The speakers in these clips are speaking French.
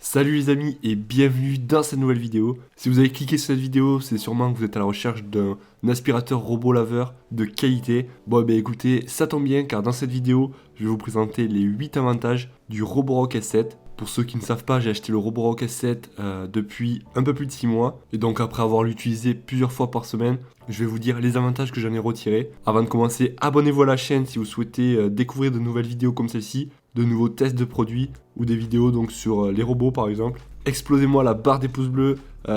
Salut les amis et bienvenue dans cette nouvelle vidéo. Si vous avez cliqué sur cette vidéo, c'est sûrement que vous êtes à la recherche d'un aspirateur robot laveur de qualité. Bon écoutez, ça tombe bien car dans cette vidéo, je vais vous présenter les 8 avantages du Roborock S7. Pour ceux qui ne savent pas, j'ai acheté le Roborock S7 depuis un peu plus de 6 mois. Et donc après avoir l'utilisé plusieurs fois par semaine, je vais vous dire les avantages que j'en ai retirés. Avant de commencer, abonnez-vous à la chaîne si vous souhaitez découvrir de nouvelles vidéos comme celle-ci, de nouveaux tests de produits ou des vidéos donc sur les robots par exemple. Explosez-moi la barre des pouces bleus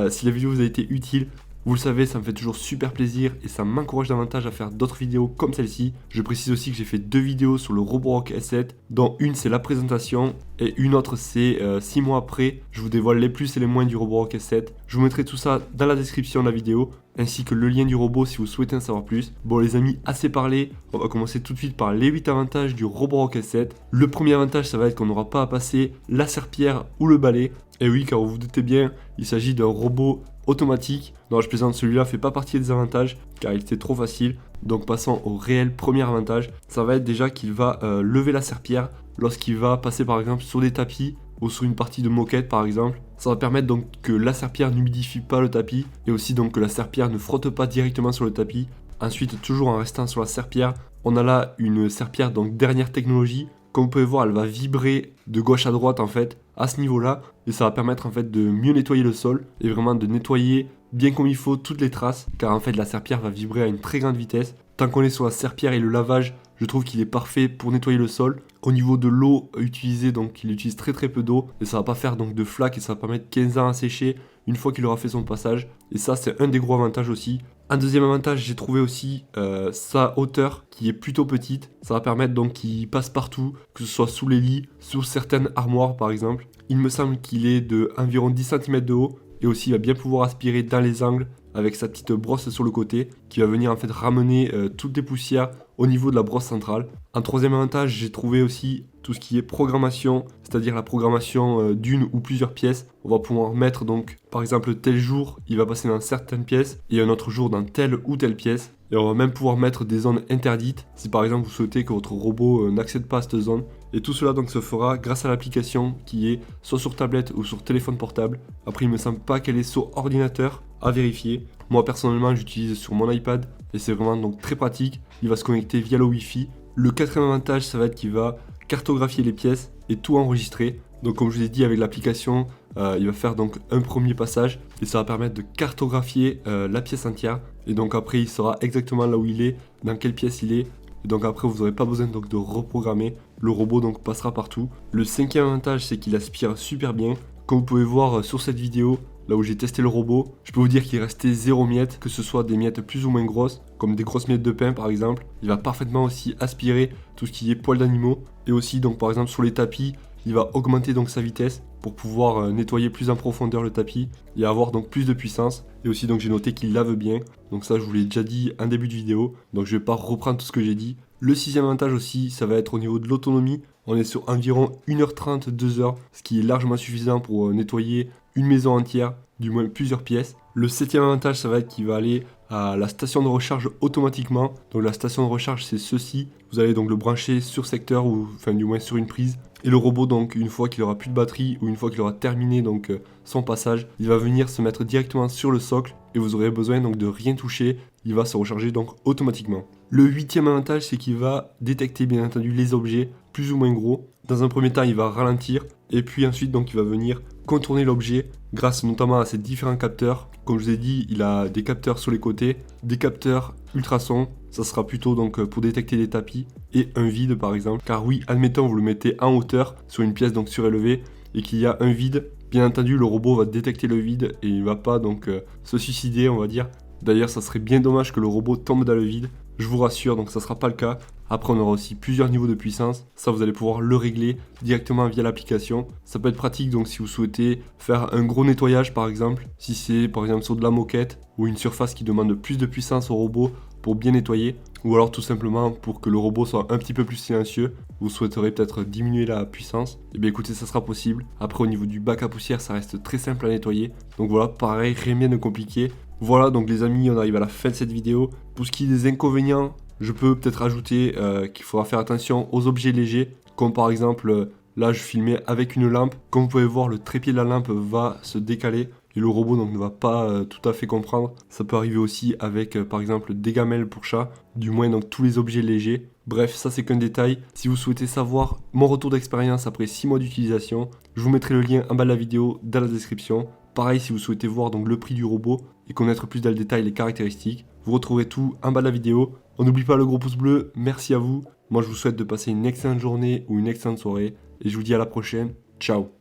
si la vidéo vous a été utile. Vous le savez, ça me fait toujours super plaisir et ça m'encourage davantage à faire d'autres vidéos comme celle-ci. Je précise aussi que j'ai fait 2 vidéos sur le Roborock S7, dont une c'est la présentation et une autre c'est 6 mois après. Je vous dévoile les plus et les moins du Roborock S7. Je vous mettrai tout ça dans la description de la vidéo, ainsi que le lien du robot si vous souhaitez en savoir plus. Bon les amis, assez parlé, on va commencer tout de suite par les 8 avantages du Roborock S7. Le premier avantage, ça va être qu'on n'aura pas à passer la serpillière ou le balai. Et oui, car vous vous doutez bien, il s'agit d'un robot automatique. Non, je plaisante, celui-là fait pas partie des avantages car il était trop facile. Donc passons au réel premier avantage, ça va être déjà qu'il va lever la serpillière lorsqu'il va passer par exemple sur des tapis ou sur une partie de moquette par exemple. Ça va permettre donc que la serpillière n'humidifie pas le tapis et aussi donc que la serpillière ne frotte pas directement sur le tapis. Ensuite, toujours en restant sur la serpillière, on a là une serpillière donc dernière technologie. Comme vous pouvez voir, elle va vibrer de gauche à droite en fait, à ce niveau-là, et ça va permettre en fait de mieux nettoyer le sol et vraiment de nettoyer bien comme il faut toutes les traces, car en fait la serpillière va vibrer à une très grande vitesse. Tant qu'on est sur la serpillière et le lavage, je trouve qu'il est parfait pour nettoyer le sol. Au niveau de l'eau utilisée, donc il utilise très peu d'eau et ça va pas faire donc de flaques et ça va pas mettre 15 ans à sécher une fois qu'il aura fait son passage. Et ça c'est un des gros avantages aussi. Un deuxième avantage, j'ai trouvé aussi sa hauteur qui est plutôt petite. Ça va permettre donc qu'il passe partout, que ce soit sous les lits, sous certaines armoires par exemple. Il me semble qu'il est de environ 10 cm de haut et aussi il va bien pouvoir aspirer dans les angles avec sa petite brosse sur le côté qui va venir en fait ramener toutes les poussières au niveau de la brosse centrale. Un troisième avantage, j'ai trouvé aussi tout ce qui est programmation, c'est-à-dire la programmation d'une ou plusieurs pièces. On va pouvoir mettre donc par exemple tel jour il va passer dans certaines pièces et un autre jour dans telle ou telle pièce. Et on va même pouvoir mettre des zones interdites si par exemple vous souhaitez que votre robot n'accède pas à cette zone. Et tout cela donc se fera grâce à l'application qui est soit sur tablette ou sur téléphone portable. Après il me semble pas qu'elle est sur ordinateur, à vérifier. Moi personnellement j'utilise sur mon iPad et c'est vraiment donc très pratique. Il va se connecter via le Wi-Fi. Le quatrième avantage, ça va être qu'il va cartographier les pièces et tout enregistrer. Donc comme je vous ai dit avec l'application, il va faire donc un premier passage et ça va permettre de cartographier la pièce entière. Et donc après il saura exactement là où il est, dans quelle pièce il est. Et donc après vous n'aurez pas besoin donc de reprogrammer. Le robot donc passera partout. Le cinquième avantage, c'est qu'il aspire super bien. Comme vous pouvez voir sur cette vidéo, là où j'ai testé le robot, je peux vous dire qu'il restait 0 miettes, que ce soit des miettes plus ou moins grosses, comme des grosses miettes de pain par exemple. Il va parfaitement aussi aspirer tout ce qui est poils d'animaux. Et aussi donc par exemple sur les tapis, il va augmenter donc sa vitesse pour pouvoir nettoyer plus en profondeur le tapis et avoir donc plus de puissance. Et aussi donc j'ai noté qu'il lave bien. Donc ça je vous l'ai déjà dit en début de vidéo, donc je vais pas reprendre tout ce que j'ai dit. Le sixième avantage aussi, ça va être au niveau de l'autonomie. On est sur environ 1h30, 2h, ce qui est largement suffisant pour nettoyer une maison entière, du moins plusieurs pièces. Le septième avantage, ça va être qu'il va aller à la station de recharge automatiquement. Donc la station de recharge, c'est ceci. Vous allez donc le brancher sur secteur ou enfin du moins sur une prise. Et le robot, donc une fois qu'il aura plus de batterie ou une fois qu'il aura terminé donc son passage, il va venir se mettre directement sur le socle et vous aurez besoin donc de rien toucher. Il va se recharger donc automatiquement. Le huitième avantage, c'est qu'il va détecter bien entendu les objets plus ou moins gros. Dans un premier temps, il va ralentir et puis ensuite donc il va venir contourner l'objet grâce notamment à ces différents capteurs. Comme je vous ai dit, il a des capteurs sur les côtés, des capteurs ultrasons, ça sera plutôt donc pour détecter des tapis et un vide par exemple. Car oui, admettons vous le mettez en hauteur sur une pièce donc surélevée et qu'il y a un vide, bien entendu le robot va détecter le vide et il va pas donc se suicider on va dire. D'ailleurs ça serait bien dommage que le robot tombe dans le vide. Je vous rassure, donc ça sera pas le cas. Après, on aura aussi plusieurs niveaux de puissance. Ça, vous allez pouvoir le régler directement via l'application. Ça peut être pratique, donc si vous souhaitez faire un gros nettoyage, par exemple, si c'est par exemple sur de la moquette ou une surface qui demande plus de puissance au robot pour bien nettoyer, ou alors tout simplement pour que le robot soit un petit peu plus silencieux, vous souhaiterez peut-être diminuer la puissance. Et bien écoutez, ça sera possible. Après, au niveau du bac à poussière, ça reste très simple à nettoyer. Donc voilà, pareil, rien bien de compliqué. Voilà donc les amis, on arrive à la fin de cette vidéo. Pour ce qui est des inconvénients, je peux peut-être ajouter qu'il faudra faire attention aux objets légers, comme par exemple Là, je filmais avec une lampe. Comme vous pouvez voir, le trépied de la lampe va se décaler et le robot donc ne va pas tout à fait comprendre. Ça peut arriver aussi avec par exemple des gamelles pour chat, du moins donc tous les objets légers. Bref, ça c'est qu'un détail. Si vous souhaitez savoir mon retour d'expérience après 6 mois d'utilisation, je vous mettrai le lien en bas de la vidéo dans la description. Pareil, si vous souhaitez voir donc le prix du robot et connaître plus dans le détail les caractéristiques, vous retrouverez tout en bas de la vidéo. On n'oublie pas le gros pouce bleu, merci à vous. Moi je vous souhaite de passer une excellente journée ou une excellente soirée et je vous dis à la prochaine. Ciao.